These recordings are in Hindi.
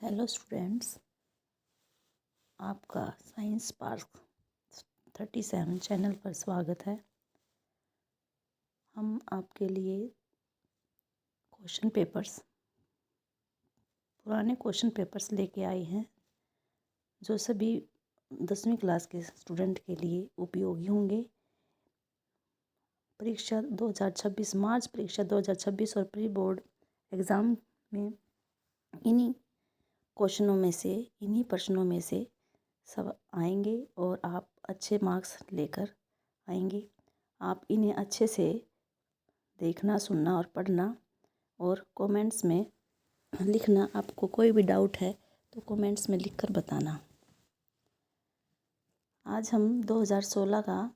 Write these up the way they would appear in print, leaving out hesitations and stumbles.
हेलो स्टूडेंट्स, आपका साइंस पार्क 37 चैनल पर स्वागत है। हम आपके लिए पुराने क्वेश्चन पेपर्स लेके आए हैं जो सभी 10वीं क्लास के स्टूडेंट के लिए उपयोगी होंगे। परीक्षा 2026 मार्च परीक्षा 2026 और प्री बोर्ड एग्ज़ाम में इन्हीं प्रश्नों में से सब आएंगे और आप अच्छे मार्क्स लेकर आएंगे। आप इन्हें अच्छे से देखना, सुनना और पढ़ना और कमेंट्स में लिखना। आपको कोई भी डाउट है तो कमेंट्स में लिखकर बताना। आज हम 2016 का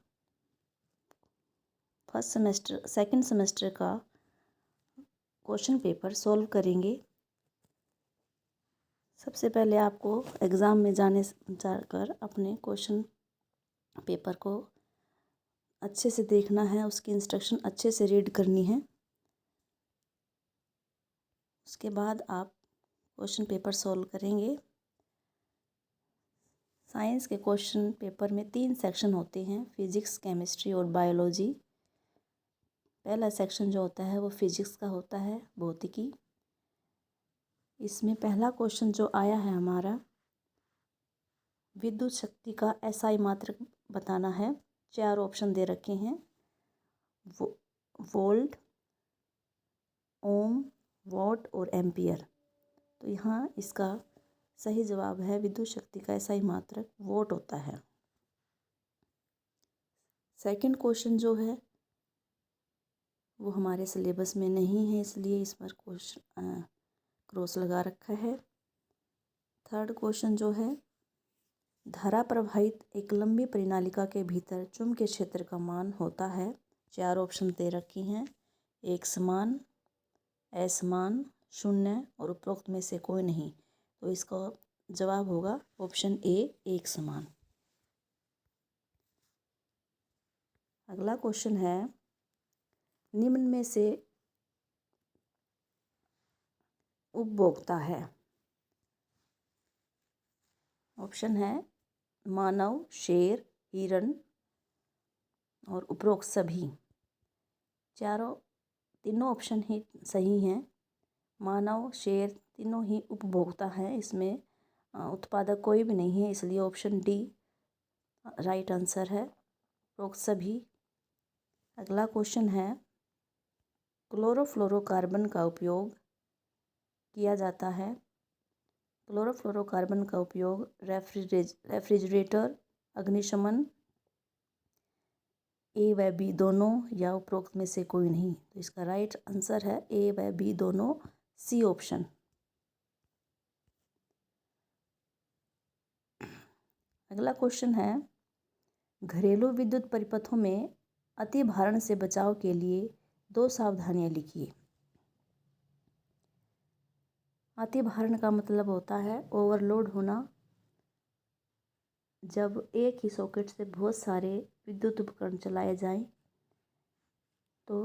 सेकंड सेमेस्टर का क्वेश्चन पेपर सॉल्व करेंगे। सबसे पहले आपको एग्ज़ाम में जाकर अपने क्वेश्चन पेपर को अच्छे से देखना है, उसकी इंस्ट्रक्शन अच्छे से रीड करनी है। उसके बाद आप क्वेश्चन पेपर सॉल्व करेंगे। साइंस के क्वेश्चन पेपर में 3 सेक्शन होते हैं, फिजिक्स, केमिस्ट्री और बायोलॉजी। पहला सेक्शन जो होता है वो फिजिक्स का होता है, भौतिकी। इसमें पहला क्वेश्चन जो आया है हमारा, विद्युत शक्ति का एसआई मात्रक बताना है। 4 ऑप्शन दे रखे हैं, वोल्ट, ओम, वॉट और एम्पियर। तो यहाँ इसका सही जवाब है विद्युत शक्ति का एसआई मात्रक वोट होता है। सेकंड क्वेश्चन जो है वो हमारे सिलेबस में नहीं है, इसलिए इस पर क्वेश्चन क्रॉस लगा रखा है। थर्ड क्वेश्चन जो है, धारा प्रवाहित एक लंबी परिनालिका के भीतर चुंबकीय क्षेत्र का मान होता है। 4 ऑप्शन दे रखी हैं, एक समान, असमान, शून्य और उपरोक्त में से कोई नहीं। तो इसका जवाब होगा ऑप्शन ए, एक समान। अगला क्वेश्चन है, निम्न में से उपभोक्ता है। ऑप्शन है मानव, शेर, हिरण और उपरोक्त सभी। तीनों ऑप्शन ही सही हैं। मानव, शेर तीनों ही उपभोक्ता हैं, इसमें उत्पादक कोई भी नहीं है, इसलिए ऑप्शन डी राइट आंसर है, उपरोक्त सभी। अगला क्वेश्चन है, क्लोरोफ्लोरोकार्बन का उपयोग किया जाता है। क्लोरोफ्लोरोकार्बन का उपयोग रेफ्रिजरेटर, अग्निशमन, ए व बी दोनों या उपरोक्त में से कोई नहीं। तो इसका राइट आंसर है ए व बी दोनों, सी ऑप्शन। अगला क्वेश्चन है, घरेलू विद्युत परिपथों में अतिभारण से बचाव के लिए 2 सावधानियां लिखिए। अतिभारण का मतलब होता है ओवरलोड होना। जब एक ही सॉकेट से बहुत सारे विद्युत उपकरण चलाए जाएं तो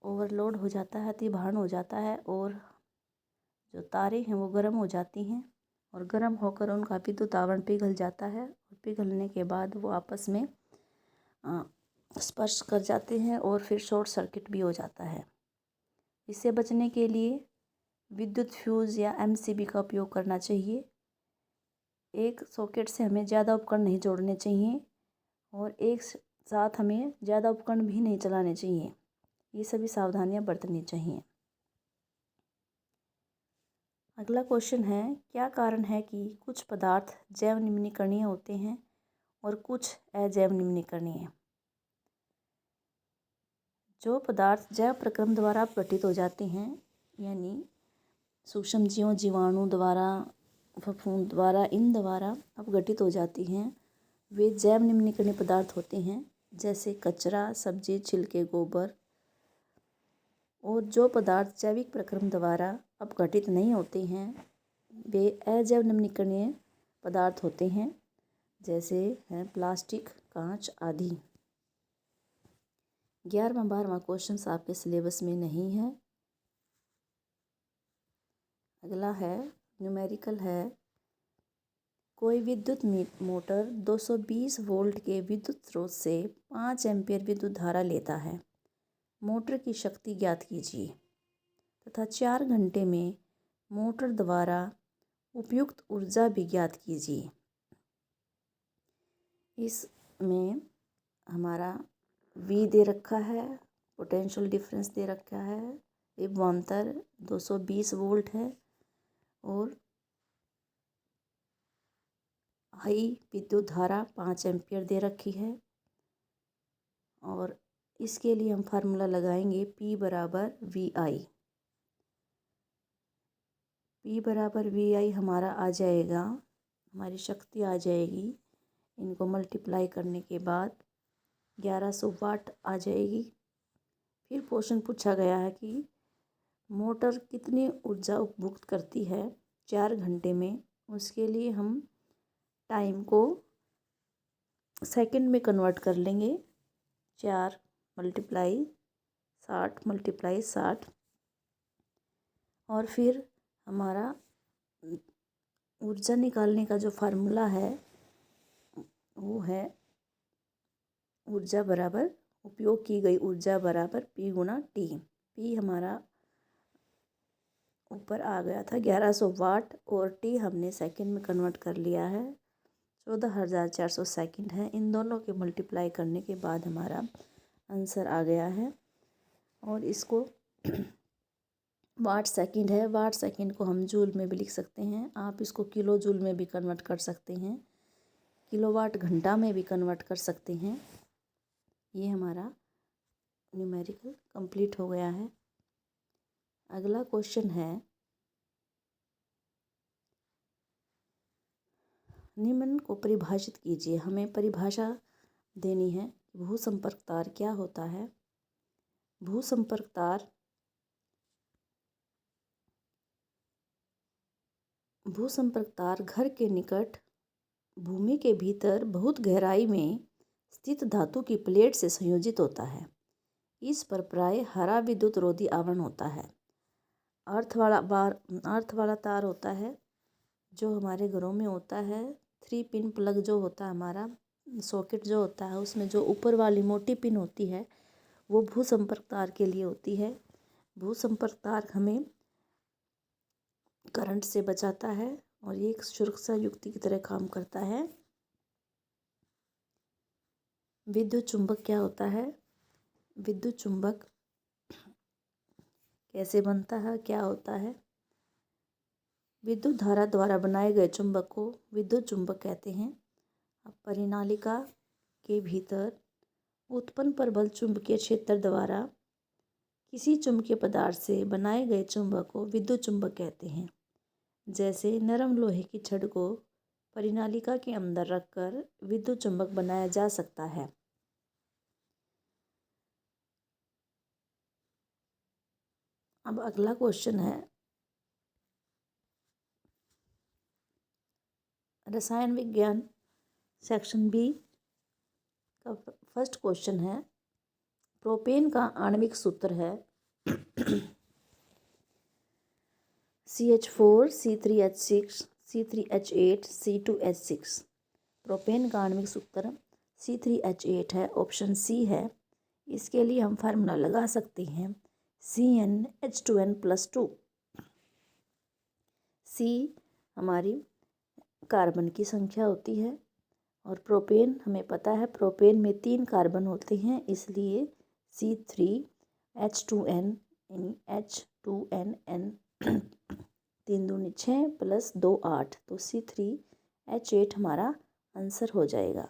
ओवरलोड हो जाता है, अतिभारण हो जाता है और जो तारें हैं वो गर्म हो जाती हैं और गर्म होकर उनका विद्युत आवरण पिघल जाता है और पिघलने के बाद वो आपस में स्पर्श कर जाते हैं और फिर शॉर्ट सर्किट भी हो जाता है। इससे बचने के लिए विद्युत फ्यूज़ या एमसीबी का उपयोग करना चाहिए। एक सॉकेट से हमें ज़्यादा उपकरण नहीं जोड़ने चाहिए और एक साथ हमें ज़्यादा उपकरण भी नहीं चलाने चाहिए। ये सभी सावधानियां बरतनी चाहिए। अगला क्वेश्चन है, क्या कारण है कि कुछ पदार्थ जैव निम्नीकरणीय होते हैं और कुछ अजैव निम्नीकरणीय। जो पदार्थ जैव प्रक्रम द्वारा अपघटित हो जाते हैं, यानी सूक्ष्मजीवों, जीवाणु द्वारा, फफूंद द्वारा, इन द्वारा अपघटित हो जाती हैं, वे जैव निम्नीकरणीय पदार्थ होते हैं, जैसे कचरा, सब्जी, छिलके, गोबर। और जो पदार्थ जैविक प्रक्रम द्वारा अपघटित नहीं होते हैं वे अजैव निम्नीकरणीय पदार्थ होते हैं, जैसे हैं प्लास्टिक, कांच आदि। 11वां 12वां क्वेश्चन आपके सिलेबस में नहीं है। अगला है, न्यूमेरिकल है, कोई विद्युत मोटर 220 वोल्ट के विद्युत स्रोत से 5 एम्पीयर विद्युत धारा लेता है। मोटर की शक्ति ज्ञात कीजिए तथा 4 घंटे में मोटर द्वारा उपयुक्त ऊर्जा भी ज्ञात कीजिए। इसमें हमारा V दे रखा है, पोटेंशियल डिफरेंस दे रखा है, विभवांतर 220 वोल्ट है और I विद्युत धारा 5 एम्पीयर दे रखी है। और इसके लिए हम फार्मूला लगाएंगे P बराबर VI। P बराबर VI हमारा आ जाएगा, हमारी शक्ति आ जाएगी, इनको मल्टीप्लाई करने के बाद 1100 वाट आ जाएगी। फिर क्वेश्चन पूछा गया है कि मोटर कितनी ऊर्जा उपभोग करती है 4 घंटे में। उसके लिए हम टाइम को सेकंड में कन्वर्ट कर लेंगे। 4 मल्टीप्लाई 60 और फिर हमारा ऊर्जा निकालने का जो फार्मूला है वो है ऊर्जा बराबर उपयोग की गई ऊर्जा बराबर P गुना T। P हमारा ऊपर आ गया था 1100 वाट और T हमने सेकंड में कन्वर्ट कर लिया है, 14,400 सेकंड है। इन दोनों के मल्टीप्लाई करने के बाद हमारा आंसर आ गया है। और इसको वाट सेकंड है, वाट सेकंड को हम जूल में भी लिख सकते हैं, आप इसको किलो जूल में भी कन्वर्ट कर सकते हैं, किलोवाट घंटा में भी कन्वर्ट कर सकते हैं। ये हमारा न्यूमेरिकल कंप्लीट हो गया है। अगला क्वेश्चन है, निम्न को परिभाषित कीजिए। हमें परिभाषा देनी है कि भूसंपर्क तार क्या होता है। भूसंपर्क तार घर के निकट भूमि के भीतर बहुत गहराई में स्थित धातु की प्लेट से संयोजित होता है। इस पर प्राय हरा विद्युत रोधी आवरण होता है। अर्थ वाला तार होता है जो हमारे घरों में होता है। 3 पिन प्लग जो होता है, हमारा सॉकेट जो होता है, उसमें जो ऊपर वाली मोटी पिन होती है वो भूसंपर्क तार के लिए होती है। भूसंपर्क तार हमें करंट से बचाता है और ये एक सुरक्षा युक्ति की तरह काम करता है। विद्युत चुंबक क्या होता है, विद्युत चुंबक कैसे बनता है, क्या होता है। विद्युत धारा द्वारा बनाए गए चुंबक को विद्युत चुंबक कहते हैं। अब परिनालिका के भीतर उत्पन्न प्रबल चुंबकीय क्षेत्र द्वारा किसी चुंबकीय पदार्थ से बनाए गए चुंबक को विद्युत चुंबक कहते हैं। जैसे नरम लोहे की छड़ को परिनालिका के अंदर रखकर विद्युत चुंबक बनाया जा सकता है। अब अगला क्वेश्चन है, रसायन विज्ञान सेक्शन बी का फर्स्ट क्वेश्चन है, प्रोपेन का आणविक सूत्र है CH4 C3H6 C3H8 C2H6। Propane का आणविक सूत्र C3H8 है, ऑप्शन सी है। इसके लिए हम फार्मूला लगा सकते हैं CnH2n+2। C हमारी कार्बन की संख्या होती है और प्रोपेन हमें पता है प्रोपेन में 3 कार्बन होते हैं, इसलिए C3H2n यानी H2nn 3 दूनी 6 + 2 8, तो C3H8 हमारा आंसर हो जाएगा।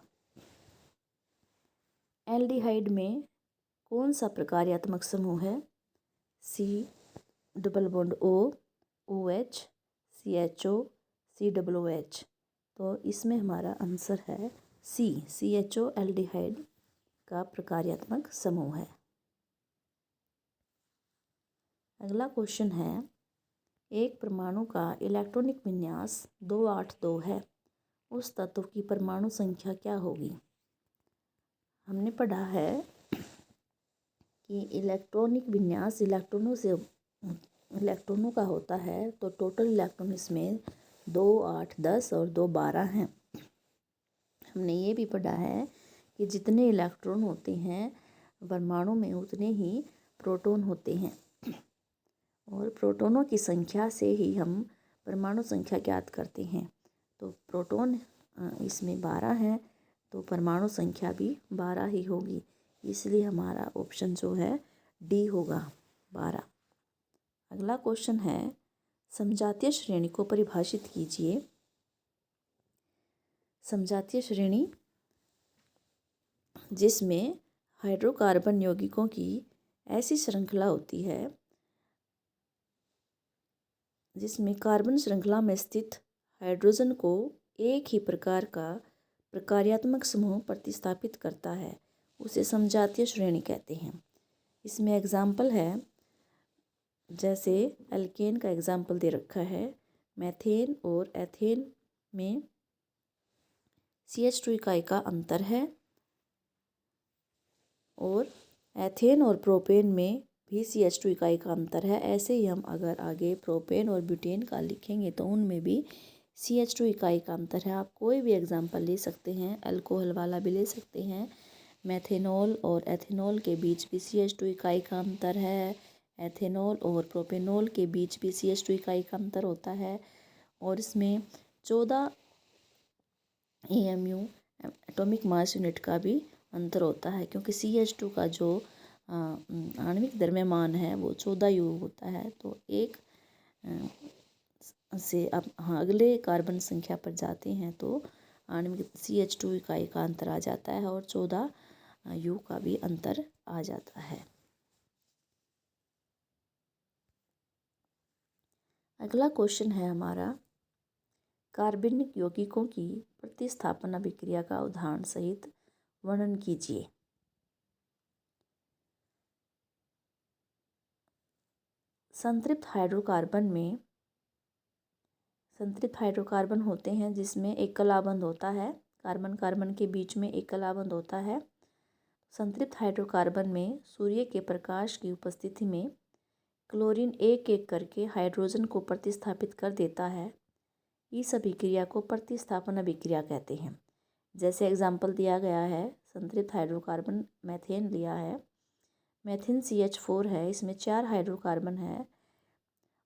एल्डिहाइड में कौन सा प्रकार्यात्मक समूह है, C double bond O, OH, CHO, COOH, तो इसमें हमारा आंसर है C, CHO एल्डिहाइड का प्रकार्यात्मक समूह है। अगला क्वेश्चन है, एक परमाणु का इलेक्ट्रॉनिक विन्यास 282 है, उस तत्व की परमाणु संख्या क्या होगी। हमने पढ़ा है कि इलेक्ट्रॉनिक विन्यास इलेक्ट्रॉनों से इलेक्ट्रॉनों का होता है तो टोटल इलेक्ट्रॉन इसमें 2, 8, 10 और 2, 12 हैं। हमने ये भी पढ़ा है कि जितने इलेक्ट्रॉन होते हैं परमाणु में उतने ही प्रोटॉन होते हैं, और प्रोटॉनों की संख्या से ही हम परमाणु संख्या ज्ञात करते हैं। तो प्रोटॉन इसमें 12 हैं, तो परमाणु संख्या भी 12 ही होगी, इसलिए हमारा ऑप्शन जो है डी होगा, 12। अगला क्वेश्चन है, समजातीय श्रेणी को परिभाषित कीजिए। समजातीय श्रेणी जिसमें हाइड्रोकार्बन यौगिकों की ऐसी श्रृंखला होती है जिसमें कार्बन श्रृंखला में स्थित हाइड्रोजन को एक ही प्रकार का प्रकार्यात्मक समूह प्रतिस्थापित करता है, उसे समजातीय श्रेणी कहते हैं। इसमें एग्जाम्पल है, जैसे एल्केन का एग्जाम्पल दे रखा है, मैथेन और एथेन में CH2 इकाई का अंतर है, और एथेन और प्रोपेन में भी CH2 इकाई का अंतर है। ऐसे ही हम अगर आगे प्रोपेन और ब्यूटेन का लिखेंगे तो उनमें भी CH2 इकाई का अंतर है। आप कोई भी एग्जाम्पल ले सकते हैं, अल्कोहल वाला भी ले सकते हैं। मेथेनॉल और एथेनॉल के बीच भी CH2 इकाई का अंतर है, एथेनॉल और प्रोपेनॉल के बीच भी CH2 इकाई का अंतर होता है, और इसमें 14 AMU एटॉमिक मास यूनिट का भी अंतर होता है, क्योंकि CH2 का जो आणविक द्रव्यमान है वो 14 U होता है। तो एक से अब अगले कार्बन संख्या पर जाते हैं तो आणविक CH2 इकाई का अंतर आ जाता है, और 14 U का भी अंतर आ जाता है। अगला क्वेश्चन है हमारा, कार्बनिक यौगिकों की प्रतिस्थापन अभिक्रिया का उदाहरण सहित वर्णन कीजिए। संतृप्त हाइड्रोकार्बन होते हैं जिसमें एक कलाबंध होता है, कार्बन कार्बन के बीच में एक कलाबंध होता है। संतृप्त हाइड्रोकार्बन में सूर्य के प्रकाश की उपस्थिति में क्लोरीन एक एक करके हाइड्रोजन को प्रतिस्थापित कर देता है। इस अभिक्रिया को प्रतिस्थापन अभिक्रिया कहते हैं। जैसे एग्जाम्पल दिया गया है, संतृप्त हाइड्रोकार्बन मैथेन लिया है, मैथेन CH4 है, इसमें 4 हाइड्रोकार्बन है,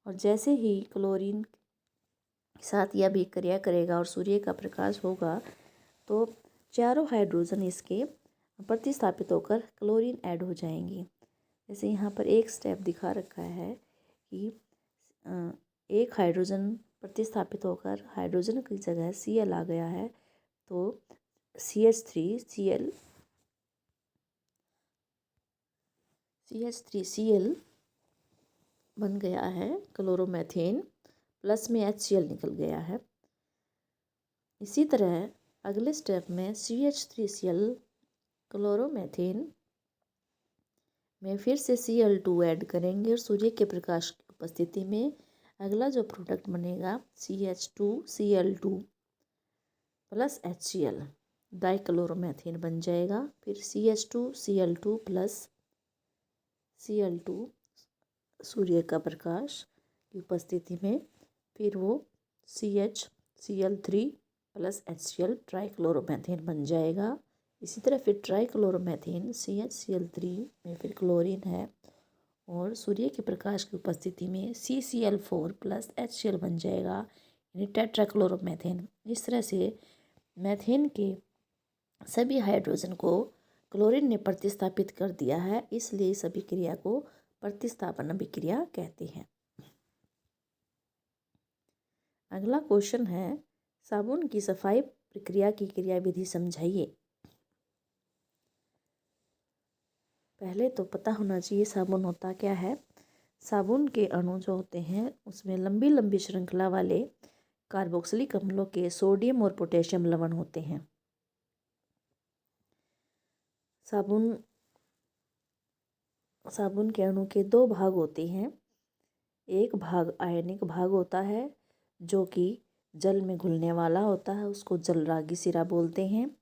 और जैसे ही क्लोरीन के साथ यह अभिक्रिया करेगा और सूर्य का प्रकाश होगा तो चारों हाइड्रोजन इसके प्रतिस्थापित होकर क्लोरीन ऐड हो जाएंगी। जैसे यहाँ पर एक स्टेप दिखा रखा है कि एक हाइड्रोजन प्रतिस्थापित होकर हाइड्रोजन की जगह Cl आ गया है, तो CH3Cl बन गया है क्लोरोमेथेन, प्लस में HCl निकल गया है। इसी तरह अगले स्टेप में CH3Cl क्लोरोमेथेन में फिर से Cl2 ऐड करेंगे, और सूर्य के प्रकाश की उपस्थिति में अगला जो प्रोडक्ट बनेगा CH2Cl2 प्लस HCl डाइक्लोरोमेथेन बन जाएगा। फिर CH2Cl2 प्लस Cl2 सूर्य का प्रकाश की उपस्थिति में फिर वो CHCl3 प्लस HCl ट्राइक्लोरोमेथेन बन जाएगा। इसी तरह फिर ट्राइक्लोरोमेथेन CHCl3 में फिर क्लोरीन है, और सूर्य के प्रकाश की उपस्थिति में CCl4 प्लस HCl बन जाएगा, यानी टेट्राक्लोरोमेथेन। इस तरह से मैथेन के सभी हाइड्रोजन को क्लोरीन ने प्रतिस्थापित कर दिया है, इसलिए इस अभिक्रिया को प्रतिस्थापन अभिक्रिया कहते हैं। अगला क्वेश्चन है, साबुन की सफाई प्रक्रिया की क्रियाविधि समझाइए। पहले तो पता होना चाहिए साबुन होता क्या है। साबुन के अणु जो होते हैं उसमें लंबी लंबी श्रृंखला वाले कार्बोक्सिलिक अम्लों के सोडियम और पोटेशियम लवण होते हैं। साबुन के अणु के 2 भाग होते हैं। एक भाग आयनिक भाग होता है जो कि जल में घुलने वाला होता है, उसको जलरागि सिरा बोलते हैं।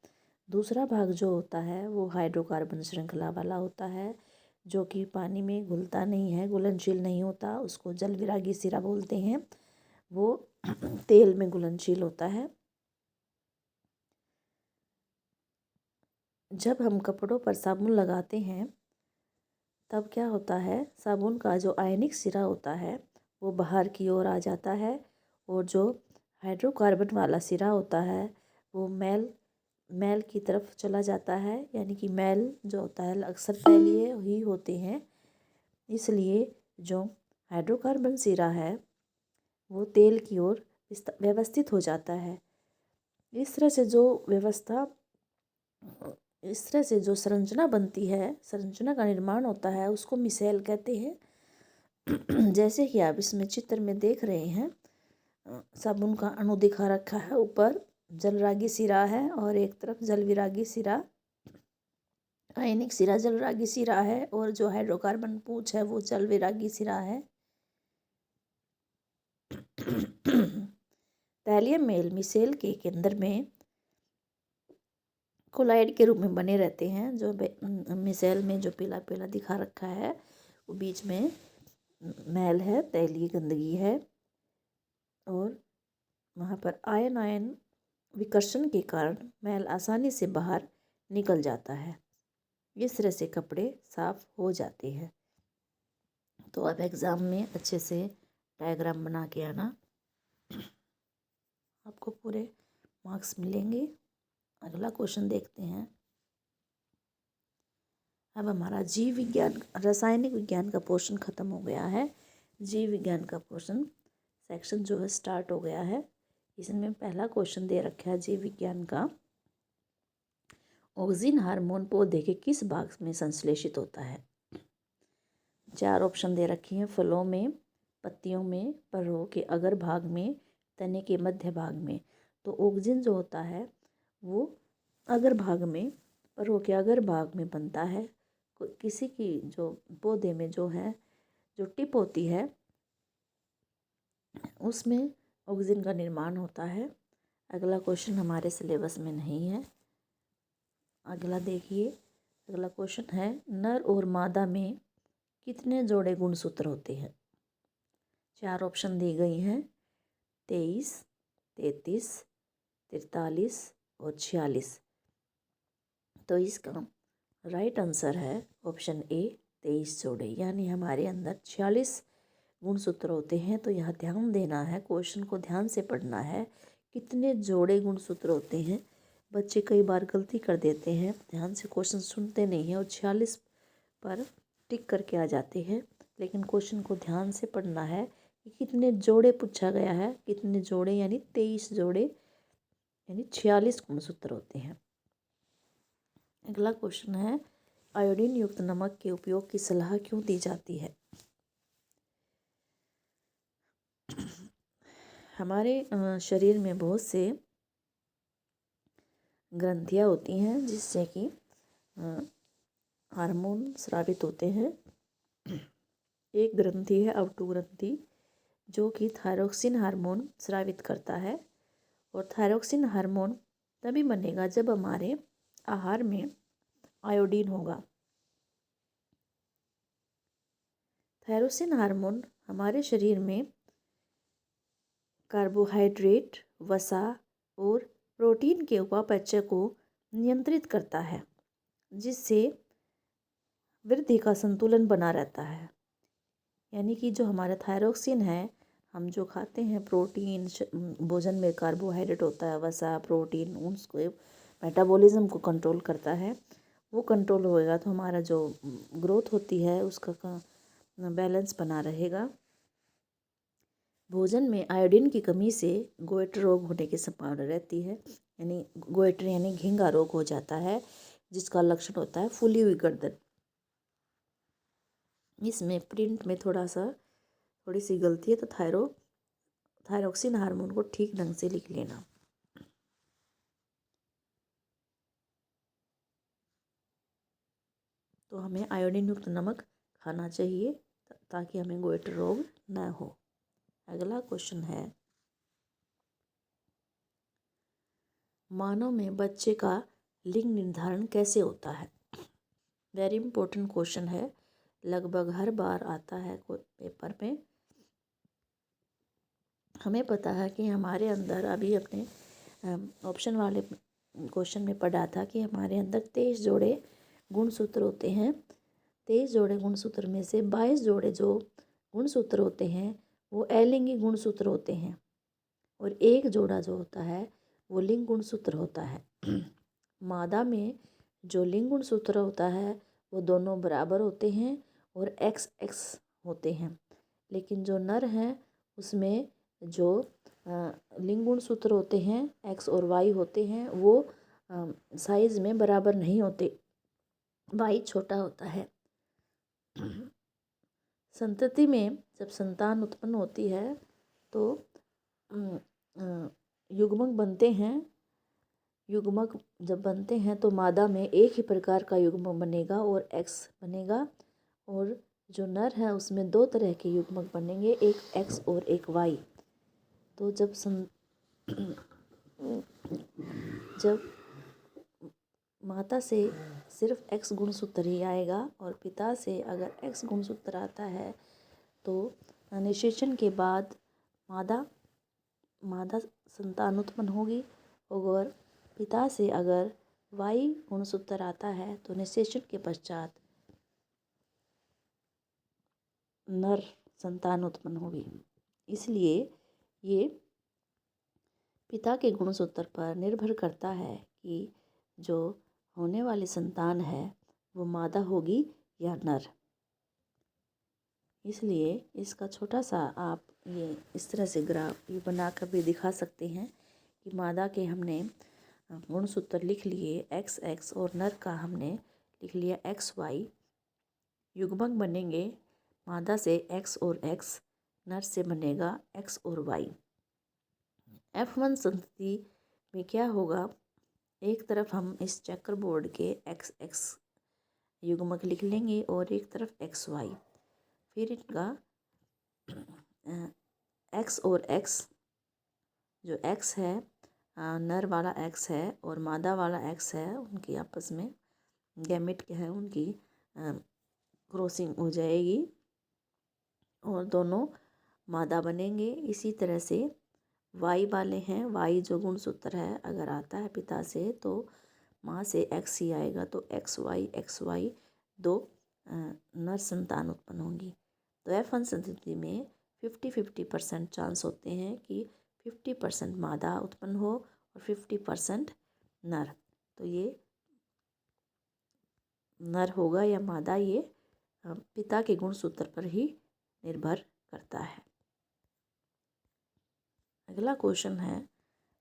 दूसरा भाग जो होता है वो हाइड्रोकार्बन श्रृंखला वाला होता है जो कि पानी में घुलता नहीं है, घुलनशील नहीं होता, उसको जल विरागी सिरा बोलते हैं। वो तेल में घुलनशील होता है। जब हम कपड़ों पर साबुन लगाते हैं तब क्या होता है, साबुन का जो आयनिक सिरा होता है वो बाहर की ओर आ जाता है, और जो हाइड्रोकार्बन वाला सिरा होता है वो मैल मैल की तरफ चला जाता है। यानी कि मैल जो होता है अक्सर फैलिए ही होते हैं, इसलिए जो हाइड्रोकार्बन सिरा है वो तेल की ओर व्यवस्थित हो जाता है। इस तरह से जो व्यवस्था इस तरह से जो संरचना बनती है, संरचना का निर्माण होता है, उसको मिसेल कहते हैं। जैसे कि आप इसमें चित्र में देख रहे हैं, साबुन का अणु दिखा रखा है, ऊपर जलरागी सिरा है और एक तरफ जल विरागी सिरा, आयनिक सिरा जलरागी सिरा है, और जो हाइड्रोकार्बन पूंछ है वो जल विरागी सिरा है। थैलियम मेल मिसेल के केंद्र में कोलाइड के रूप में बने रहते हैं। जो मिसेल में जो पीला पीला दिखा रखा है वो बीच में मैल है, तैलीय गंदगी है, और वहाँ पर आयन आयन विकर्षण के कारण मैल आसानी से बाहर निकल जाता है। इस तरह से कपड़े साफ हो जाते हैं। तो अब एग्ज़ाम में अच्छे से डायग्राम बना के आना, आपको पूरे मार्क्स मिलेंगे। अगला क्वेश्चन देखते हैं। अब हमारा जीव विज्ञान रासायनिक विज्ञान का पोर्शन ख़त्म हो गया है। जीव विज्ञान का पोर्शन सेक्शन जो है स्टार्ट हो गया है। इसमें पहला क्वेश्चन दे रखा है जीव विज्ञान का, ऑक्सीन हार्मोन पौधे के किस भाग में संश्लेषित होता है। 4 ऑप्शन दे रखे हैं, फलों में, पत्तियों में, परों के अगर भाग में, तने के मध्य भाग में। तो ऑक्सीन जो होता है वो अगर भाग में, परों के अगर भाग में बनता है। किसी की जो पौधे में जो है जो टिप होती है उसमें ऑक्सीन का निर्माण होता है। अगला क्वेश्चन हमारे सिलेबस में नहीं है। अगला देखिए, अगला क्वेश्चन है, नर और मादा में कितने जोड़े गुणसूत्र होते हैं। 4 ऑप्शन दी गई हैं, 23, 33, 43 और 46। तो इसका राइट आंसर है ऑप्शन ए, 23 जोड़े। यानी हमारे अंदर 46 गुणसूत्र होते हैं। तो यहाँ ध्यान देना है, क्वेश्चन को ध्यान से पढ़ना है, कितने जोड़े गुणसूत्र होते हैं। बच्चे कई बार गलती कर देते हैं, ध्यान से क्वेश्चन सुनते नहीं हैं और 46 पर टिक करके आ जाते हैं। लेकिन क्वेश्चन को ध्यान से पढ़ना है कि कितने जोड़े पूछा गया है, कितने जोड़े यानी 23 जोड़े यानी 46 गुणसूत्र होते हैं। अगला क्वेश्चन है, आयोडीन युक्त नमक के उपयोग की सलाह क्यों दी जाती है। हमारे शरीर में बहुत से ग्रंथियाँ होती हैं जिससे कि हार्मोन स्रावित होते हैं। एक ग्रंथि है अवटु ग्रंथि, जो कि थायरोक्सिन हार्मोन स्रावित करता है। और थायरोक्सिन हार्मोन तभी बनेगा जब हमारे आहार में आयोडीन होगा। थायरोक्सिन हार्मोन हमारे शरीर में कार्बोहाइड्रेट, वसा और प्रोटीन के उपापचय को नियंत्रित करता है, जिससे वृद्धि का संतुलन बना रहता है। यानी कि जो हमारा थायरोक्सिन है, हम जो खाते हैं प्रोटीन, भोजन में कार्बोहाइड्रेट होता है, वसा, प्रोटीन, उसको मेटाबॉलिज्म को कंट्रोल करता है। वो कंट्रोल होएगा तो हमारा जो ग्रोथ होती है उसका बैलेंस बना रहेगा। भोजन में आयोडीन की कमी से गोइटर रोग होने की संभावना रहती है। यानी गोइटर यानी घिंगा रोग हो जाता है, जिसका लक्षण होता है फूली हुई गर्दन। इसमें प्रिंट में थोड़ी सी गलती है, तो थायरोक्सिन हार्मोन को ठीक ढंग से लिख लेना। तो हमें आयोडीन युक्त नमक खाना चाहिए ताकि हमें गोइटर रोग न हो। अगला क्वेश्चन है, मानव में बच्चे का लिंग निर्धारण कैसे होता है। वेरी इंपॉर्टेंट क्वेश्चन है। लगभग हर बार आता है कोई पेपर में। हमें पता है कि हमारे अंदर अभी अपने ऑप्शन वाले क्वेश्चन में पढ़ा था कि हमारे अंदर 23 जोड़े गुणसूत्र होते हैं। 23 जोड़े गुणसूत्र में से 22 जोड़े जो गुणसूत्र होते हैं वो अलिंगी गुणसूत्र होते हैं, और एक जोड़ा जो होता है वो लिंग गुणसूत्र होता है। मादा में जो लिंग गुणसूत्र होता है वो दोनों बराबर होते हैं और एक्स एक्स होते हैं, लेकिन जो नर हैं उसमें जो लिंग गुणसूत्र होते हैं एक्स और वाई होते हैं वो साइज में बराबर नहीं होते, वाई छोटा होता है। संतति में जब संतान उत्पन्न होती है तो युग्मक बनते हैं। युग्मक जब बनते हैं तो मादा में एक ही प्रकार का युग्मक बनेगा और एक्स बनेगा, और जो नर है उसमें 2 तरह के युग्मक बनेंगे, एक एक्स और एक वाई। तो जब माता से सिर्फ एक्स गुणसूत्र ही आएगा और पिता से अगर एक्स गुणसूत्र आता है तो निषेचन के बाद मादा संतान उत्पन्न होगी, और पिता से अगर वाई गुणसूत्र आता है तो निषेचन के पश्चात नर संतान उत्पन्न होगी। इसलिए ये पिता के गुणसूत्र पर निर्भर करता है कि जो होने वाली संतान है वो मादा होगी या नर। इसलिए इसका छोटा सा आप ये इस तरह से ग्राफ ये बनाकर भी दिखा सकते हैं कि मादा के हमने गुणसूत्र लिख लिए एक्स एक्स और नर का हमने लिख लिया एक्स वाई। युग्मक बनेंगे मादा से एक्स और एक्स, नर से बनेगा एक्स और वाई। F1 संतति में क्या होगा, एक तरफ हम इस चेकर बोर्ड के एक्स एक्स युग्मक लिख लेंगे और एक तरफ एक्स वाई, फिर इनका एक्स और एक्स, जो एक्स है नर वाला एक्स है और मादा वाला एक्स है, उनकी आपस में गैमेट क्या है उनकी क्रॉसिंग हो जाएगी और दोनों मादा बनेंगे। इसी तरह से वाई वाले हैं, वाई जो गुणसूत्र है अगर आता है पिता से तो माँ से एक्स ही आएगा, तो एक्स वाई 2 नर संतान उत्पन्न होंगी। तो F1 संतति में 50-50% चांस होते हैं कि 50% मादा उत्पन्न हो और 50% नर। तो ये नर होगा या मादा, ये पिता के गुणसूत्र पर ही निर्भर करता है। अगला क्वेश्चन है,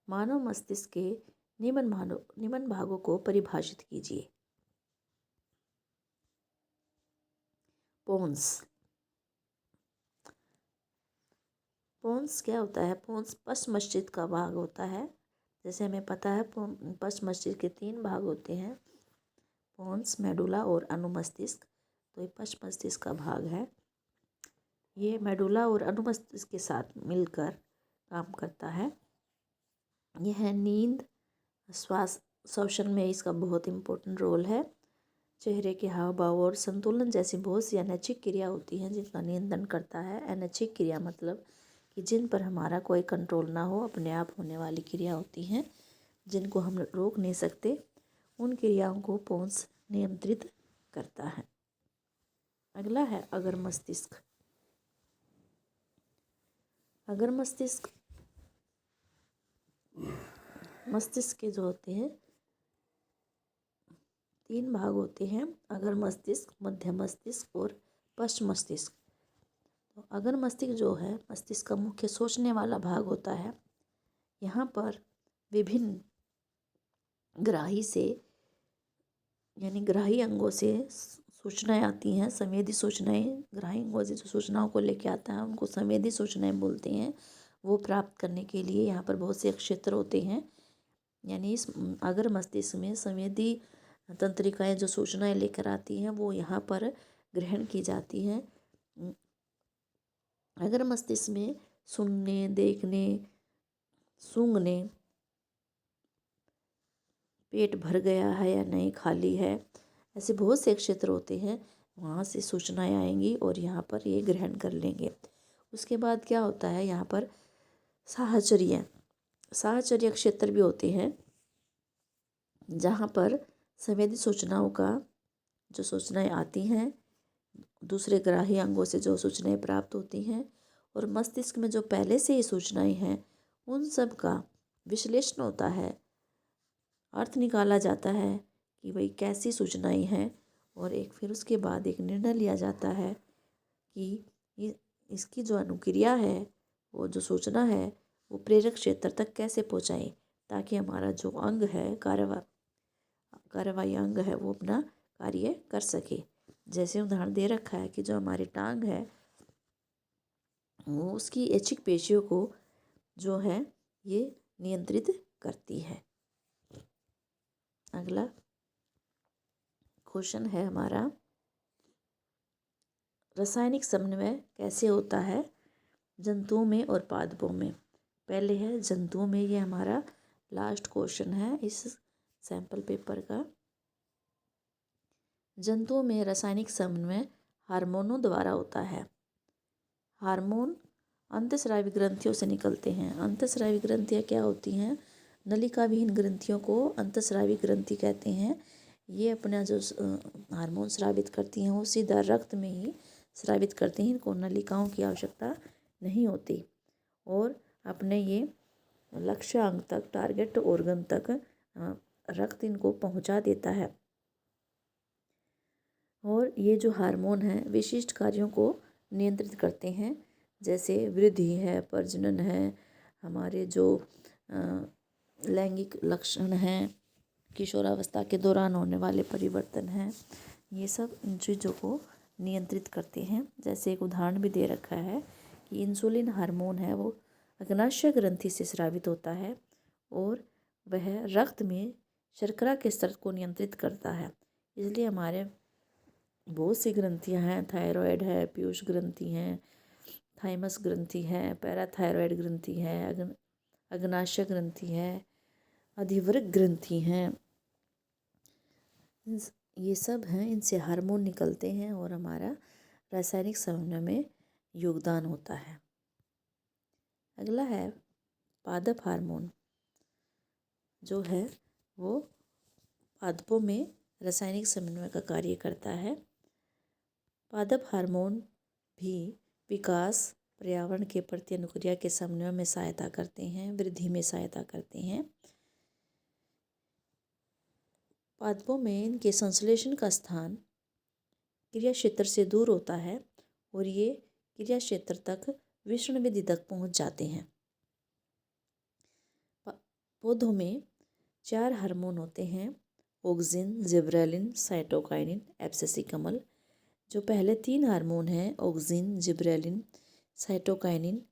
मानव मस्तिष्क के निम्न भागों को परिभाषित कीजिए। पोन्स क्या होता है? पोन्स पश्च मस्तिष्क का भाग होता है। जैसे हमें पता है पश्च मस्तिष्क के 3 भाग होते हैं, पोन्स, मेडुला और अनुमस्तिष्क। तो ये पश्च मस्तिष्क का भाग है। ये मेडुला और अनुमस्तिष्क के साथ मिलकर काम करता है। यह नींद, श्वास श्वसन में इसका बहुत इम्पोर्टेंट रोल है। चेहरे के हाव भाव और संतुलन जैसी बहुत सी अनैच्छिक क्रिया होती हैं जिनका नियंत्रण करता है। अनैच्छिक क्रिया मतलब कि जिन पर हमारा कोई कंट्रोल ना हो, अपने आप होने वाली क्रिया होती हैं जिनको हम रोक नहीं सकते, उन क्रियाओं को पोन्स नियंत्रित करता है। अगला है अगर मस्तिष्क। अगर मस्तिष्क के जो होते हैं 3 भाग होते हैं, अगर मस्तिष्क, मध्य मस्तिष्क और पश्च मस्तिष्क। तो अगर मस्तिष्क जो है मस्तिष्क का मुख्य सोचने वाला भाग होता है। यहाँ पर विभिन्न ग्राही से यानी ग्राही अंगों से सूचनाएं आती हैं, संवेदी सूचनाएं। ग्राही अंगों से जो सूचनाओं को लेके आता है उनको संवेदी सूचनाएं बोलते हैं। वो प्राप्त करने के लिए यहाँ पर बहुत से क्षेत्र होते हैं। यानी इस अगर मस्तिष्क में संवेदी तंत्रिकाएं जो सूचनाएं लेकर आती हैं वो यहाँ पर ग्रहण की जाती हैं। अगर मस्तिष्क में सुनने, देखने, सूंघने, पेट भर गया है या नहीं, खाली है, ऐसे बहुत से क्षेत्र होते हैं वहाँ से सूचनाएं आएंगी और यहाँ पर ये ग्रहण कर लेंगे। उसके बाद क्या होता है, यहाँ पर साहचर्य क्षेत्र भी होते हैं, जहाँ पर संवेदी सूचनाओं का जो सूचनाएं आती हैं, दूसरे ग्राही अंगों से जो सूचनाएं प्राप्त होती हैं और मस्तिष्क में जो पहले से ही सूचनाएं हैं उन सब का विश्लेषण होता है, अर्थ निकाला जाता है कि भाई कैसी सूचनाएं हैं, और फिर उसके बाद एक निर्णय लिया जाता है कि इसकी जो अनुक्रिया है, वो जो सूचना है वो प्रेरक क्षेत्र तक कैसे पहुंचाएं, ताकि हमारा जो अंग है, कार्यवाही अंग है, वो अपना कार्य कर सके। जैसे उदाहरण दे रखा है कि जो हमारी टांग है वो उसकी ऐच्छिक पेशियों को जो है ये नियंत्रित करती है। अगला क्वेश्चन है हमारा, रासायनिक समन्वय कैसे होता है जंतुओं में और पादपों में। पहले है जंतुओं में, ये हमारा लास्ट क्वेश्चन है इस सैंपल पेपर का। जंतुओं में रासायनिक समन्वय हार्मोनों द्वारा होता है। हार्मोन अंतःस्रावी ग्रंथियों से निकलते हैं। अंतःस्रावी ग्रंथियाँ क्या होती हैं? नलिका विहीन ग्रंथियों को अंतःस्रावी ग्रंथि कहते हैं। ये अपना जो हार्मोन स्रावित करती हैं वो सीधा रक्त में ही स्रावित करती हैं, इनको नलिकाओं की आवश्यकता नहीं होती, और अपने ये लक्ष्य अंग तक, टारगेट ऑर्गन तक रक्त इनको पहुंचा देता है। और ये जो हार्मोन हैं विशिष्ट कार्यों को नियंत्रित करते हैं, जैसे वृद्धि है, प्रजनन है, हमारे जो लैंगिक लक्षण हैं, किशोरावस्था के दौरान होने वाले परिवर्तन हैं, ये सब इन चीज़ों को नियंत्रित करते हैं। जैसे एक उदाहरण भी दे रखा है कि इंसुलिन हार्मोन है वो अग्नाशय ग्रंथि से स्रावित होता है और वह रक्त में शर्करा के स्तर को नियंत्रित करता है। इसलिए हमारे बहुत सी ग्रंथियां हैं, थायराइड है, पीयूष ग्रंथि हैं, थाइमस ग्रंथि है, पैराथायरॉयड ग्रंथि है, अग्नाशय ग्रंथि है, अधिवृक्क ग्रंथि हैं, ये सब हैं, इनसे हार्मोन निकलते हैं और हमारा रासायनिक समन्वय में योगदान होता है। अगला है पादप हार्मोन, जो है वो पादपों में रासायनिक समन्वय का कार्य करता है। पादप हार्मोन भी विकास, पर्यावरण के प्रति अनुक्रिया के समन्वय में सहायता करते हैं, वृद्धि में सहायता करते हैं। पादपों में इनके संश्लेषण का स्थान क्रिया क्षेत्र से दूर होता है और ये क्रिया क्षेत्र तक विषण विधि तक पहुंच जाते हैं। पौधों में 4 हार्मोन होते हैं, ऑक्सिन, जिबरेलिन, साइटोकाइनिन, एब्सिसिकमल। जो पहले 3 हार्मोन हैं, ऑक्सिन, जिबरेलिन, साइटोकाइनिन,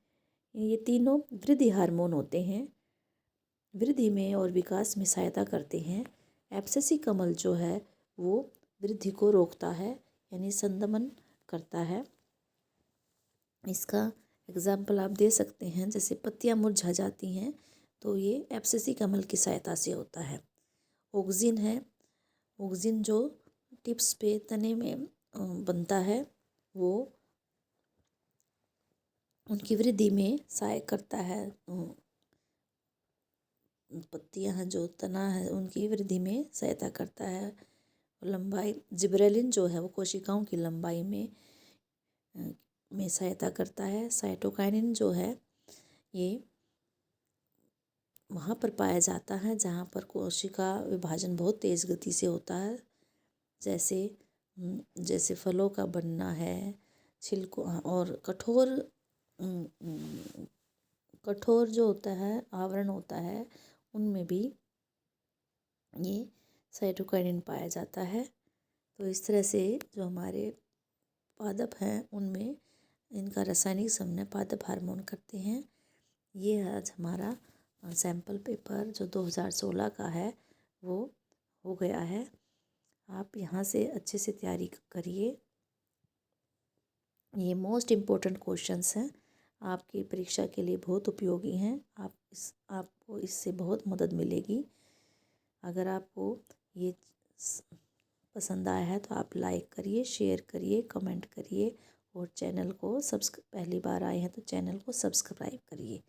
ये तीनों वृद्धि हार्मोन होते हैं, वृद्धि में और विकास में सहायता करते हैं। एब्सिसिकमल जो है वो वृद्धि को रोकता है, यानी संदमन करता है। इसका एग्जाम्पल आप दे सकते हैं, जैसे पत्तियां मुरझा जाती हैं तो ये एब्सिसिकमल की सहायता से होता है। ऑक्सिन है, ऑक्सिन जो टिप्स पे तने में बनता है, वो उनकी वृद्धि में सहायक करता है। पत्तियां हैं, जो तना है, उनकी वृद्धि में सहायता करता है। लंबाई, जिब्रेलिन जो है वो कोशिकाओं की लंबाई में सहायता करता है। साइटोकाइनिन जो है ये वहाँ पर पाया जाता है जहाँ पर कोशिका विभाजन बहुत तेज़ गति से होता है, जैसे फलों का बनना है, छिलकों और कठोर जो होता है, आवरण होता है, उनमें भी ये साइटोकाइनिन पाया जाता है। तो इस तरह से जो हमारे पादप हैं उनमें इनका रासायनिक समन्वय पादप हार्मोन करते हैं। ये आज हमारा सैम्पल पेपर जो 2016 का है वो हो गया है। आप यहाँ से अच्छे से तैयारी करिए। ये मोस्ट इम्पोर्टेंट क्वेश्चंस हैं, आपकी परीक्षा के लिए बहुत उपयोगी हैं। आपको इससे बहुत मदद मिलेगी। अगर आपको ये पसंद आया है तो आप लाइक करिए, शेयर करिए, कमेंट करिए और चैनल को पहली बार आए हैं तो चैनल को सब्सक्राइब करिए।